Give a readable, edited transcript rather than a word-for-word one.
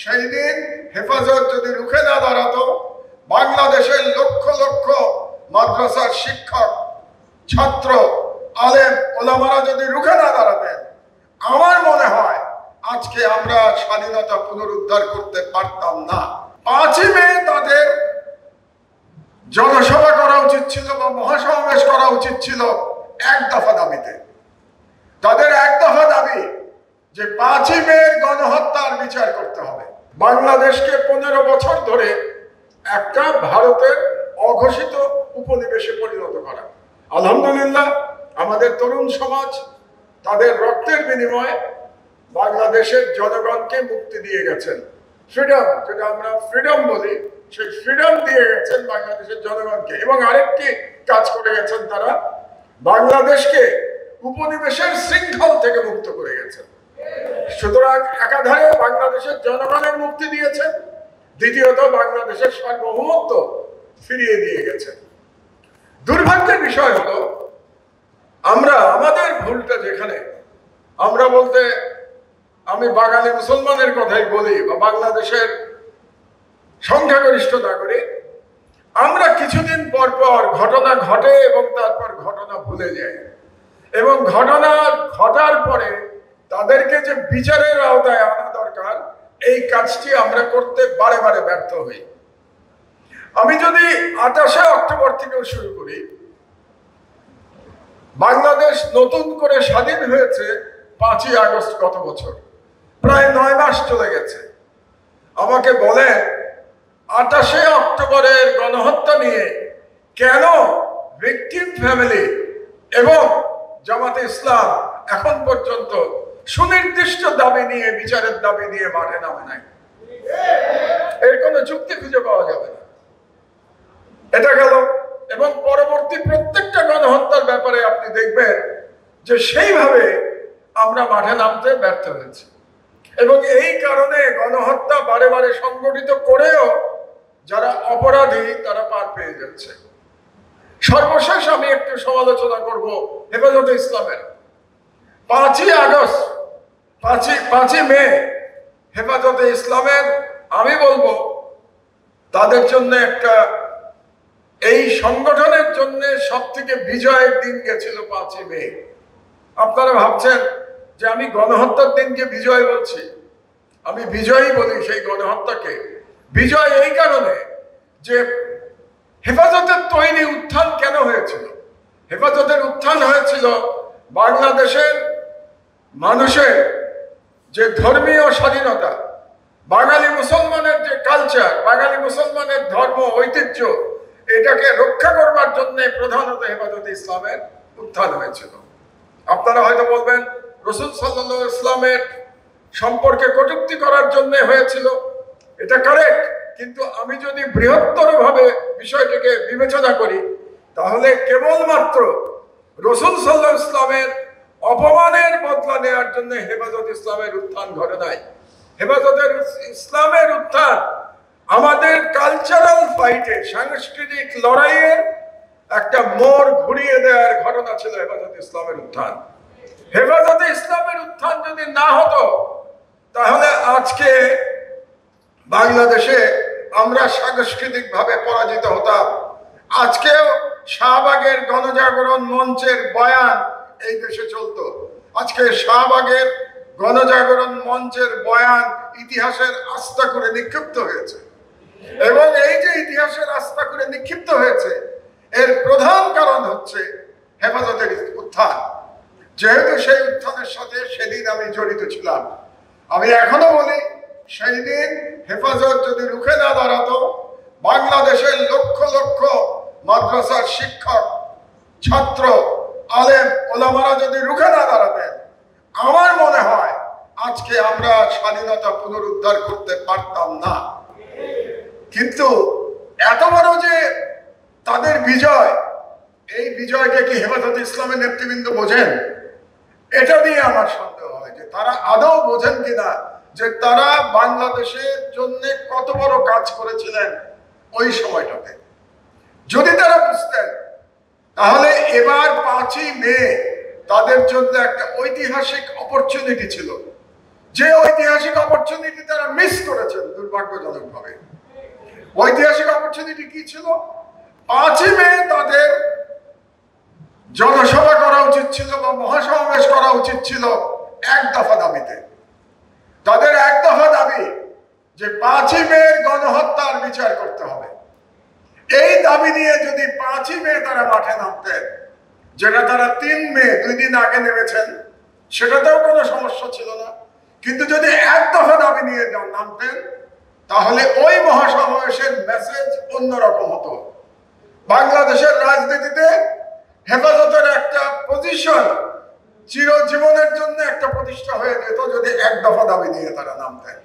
সেই দিন হেফাজত যদি রুখে না দাঁড়াতো, বাংলাদেশের লক্ষ লক্ষ মাদ্রাসার শিক্ষক, ছাত্র, আলেম, ওলামারা যদি রুখে না দাঁড়াতেন, আমার মনে হয় আজকে আমরা স্বাধীনতা পুনরুদ্ধার করতে পারতাম না। 5ই মে তাদের জনসভা করা উচিত ছিল বা মহাসমাবেশ করা উচিত ছিল এক দফা দাবিতে। তাদের এক দফা দাবি যে 5ই মে গণহত্যার বিচার করতে হবে। বাংলাদেশকে 15 বছর ধরে একটা ভারতের অঘোষিত উপনিবেশে পরিণত করা। আলহামদুলিল্লাহ আমাদের তরুণ সমাজ তাদের রক্তের বিনিময়ে বাংলাদেশের জনগণকে মুক্তি দিয়ে গেছেন। ফ্রিডম, যেটা আমরা ফ্রিডম বলি, সেই ফ্রিডম দিয়ে গেছেন বাংলাদেশের জনগণকে। এবং আরেকটি কাজ করে গেছেন, তারা বাংলাদেশকে উপনিবেশের শৃঙ্খল থেকে মুক্ত করে গেছেন। সুতরাং একাধারে বাংলাদেশের জনগণের মুক্তি দিয়েছেন, দ্বিতীয়ত বাংলাদেশের সার্বভৌমত্ব ফিরিয়ে দিয়ে গেছেন। দুর্ভাগ্যের বিষয় হলো আমরা আমাদের ভুলটা যেখানে, আমরা বলতে আমি বাঙালি মুসলমানের কথাই বলি বা বাংলাদেশের সংখ্যাগরিষ্ঠ নাগরিক, আমরা কিছুদিন পর পর ঘটনা ঘটে এবং তারপর ঘটনা ভুলে যাই, এবং ঘটনা ঘটার পরে তাদেরকে যে বিচারের আওতায় আনা দরকার, এই কাজটি আমরা করতে বারে বারে ব্যর্থ হই। আমি যদি 28শে অক্টোবর থেকেও শুরু করি, বাংলাদেশ নতুন করে স্বাধীন হয়েছে 5ই আগস্ট গত বছর, প্রায় 9 মাস চলে গেছে। আমাকে বলে 28শে অক্টোবরের গণহত্যা নিয়ে কেন ভিকটিম ফ্যামিলি এবং জামাতে ইসলাম এখন পর্যন্ত সুনির্দিষ্ট দাবি নিয়ে, বিচারের দাবি নিয়ে মাঠে নামে নাই। এর কোনো যুক্তি খুঁজে পাওয়া যাবে না। এটা গেল। এবং পরবর্তী প্রত্যেকটা গণহত্যার ব্যাপারে আপনি দেখবেন যে সেইভাবে আমরা মাঠে নামতে ব্যর্থ হয়েছি, এবং এই কারণে গণহত্যা বারে বারে সংগঠিত করেও যারা অপরাধী তারা পার পেয়ে যাচ্ছে। সর্বশেষ আমি একটু সমালোচনা করব হেফাজতে ইসলামের। 5ই আগস্ট, 5ই মে হেফাজতে ইসলামের, আমি বলবো তাদের জন্য একটা, এই সংগঠনের জন্য সব থেকে বিজয়ের দিন গেছিল 5ই মে। আপনারা ভাবছেন যে আমি গণহত্যার দিনকে বিজয় বলছি, আমি বিজয়ই বলি সেই গণহত্যাকে। বিজয় এই কারণে যে হেফাজতের তৈরি উত্থান কেন হয়েছিল? হেফাজতের উত্থান হয়েছিল বাংলাদেশের মানুষের যে ধর্মীয় স্বাধীনতা, বাঙালি মুসলমানের যে কালচার, বাঙালি মুসলমানের ধর্ম ঐতিহ্য, এটাকে রক্ষা করবার জন্য প্রধানত হেফাজতে ইসলামের উত্থান হয়েছিল। আপনারা হয়তো বলবেন রাসূল সাল্লাল্লাহু আলাইহি ওয়াসাল্লামের সম্পর্কে কটূক্তি করার জন্য হয়েছিল, এটা কারেক্ট। কিন্তু আমি যদি বৃহত্তর ভাবে বিষয়টিকে বিবেচনা করি, তাহলে কেবলমাত্র রাসূল সাল্লাল্লাহু আলাইহি ওয়াসাল্লামের অপমানের বদলা নেওয়ার জন্য হেফাজতে ইসলামের উত্থান ঘটে নাই। হেফাজতের ইসলামের উত্থান আমাদের কালচারাল ফাইটে, সাংস্কৃতিক লড়াইয়ের একটা মোড় ঘুরিয়ে দেওয়ার ঘটনা ছিল হেফাজতে ইসলামের উত্থান। হেফাজতে ইসলামের উত্থান যদি না হতো, তাহলে আজকে বাংলাদেশে আমরা সাংস্কৃতিকভাবে পরাজিত হতাম। আজকেও শাহবাগের গণজাগরণ মঞ্চের বয়ান এই দেশে চলতো। আজকে শাহবাগের গণজাগরণ মঞ্চের বয়ান ইতিহাসের আস্থা করে নিক্ষিপ্ত হয়েছে, এবং এই যে ইতিহাসের আস্থা করে নিক্ষিপ্ত হয়েছে, এর প্রধান কারণ হচ্ছে হেফাজতের উত্থান। যেহেতু সেই উত্থানের সাথে সেদিন আমি জড়িত ছিলাম, আমি এখনো বলি, সেই দিন হেফাজত যদি রুখে না দাঁড়াতো, বাংলাদেশের লক্ষ লক্ষ মাদ্রাসার শিক্ষক, ছাত্র, আলেম, ওলামারা যদি রুখে না দাঁড়াতেন, আমার মনে হয় আজকে আমরা স্বাধীনতা পুনরুদ্ধার করতে পারতাম না। কিন্তু এত বড় যে তাদের বিজয়, এই বিজয়কে কি হেফাজতে ইসলামের নেতৃবৃন্দ বোঝেন? এটা নিয়ে আমার সন্দেহ হয় যে তারা আদৌ বোঝেন কিনা যে তারা বাংলাদেশের জন্য কত বড় কাজ করেছিলেন ওই সময়টাতে। যদি তারা বুঝতেন, তাহলে এবার 5ই মে তাদের জন্য একটা ঐতিহাসিক অপরচুনিটি ছিল যে ঐতিহাসিক অপরচুনিটি তারা মিস করেছেন দুর্ভাগ্যজনকভাবে। ঐতিহাসিক অপরচুনিটি কি ছিল? 5ই মে তাদের জনসভা করা উচিত ছিল বা মহাসমাবেশ করা উচিত ছিল এক দফা দাবিতে। তাদের এক দফা দাবি যে 5ই মে গণহত্যার বিচার করতে হবে। এই দাবি নিয়ে যদি 5ই মে তারা মাঠে নামতেন, যেটা তারা 3 মে 2 দিন আগে নেমেছেন, সেটাতেও কোনো সমস্যা ছিল না। কিন্তু যদি এক দফা দাবি নিয়ে নামতেন, তাহলে ওই মহাসমাবেশের মেসেজ অন্যরকম হতো। বাংলাদেশের রাজনীতিতে হেফাজতের একটা পজিশন চিরজীবনের জন্য একটা প্রতিষ্ঠা হয়ে যেত যদি এক দফা দাবি নিয়ে তারা নামতেন।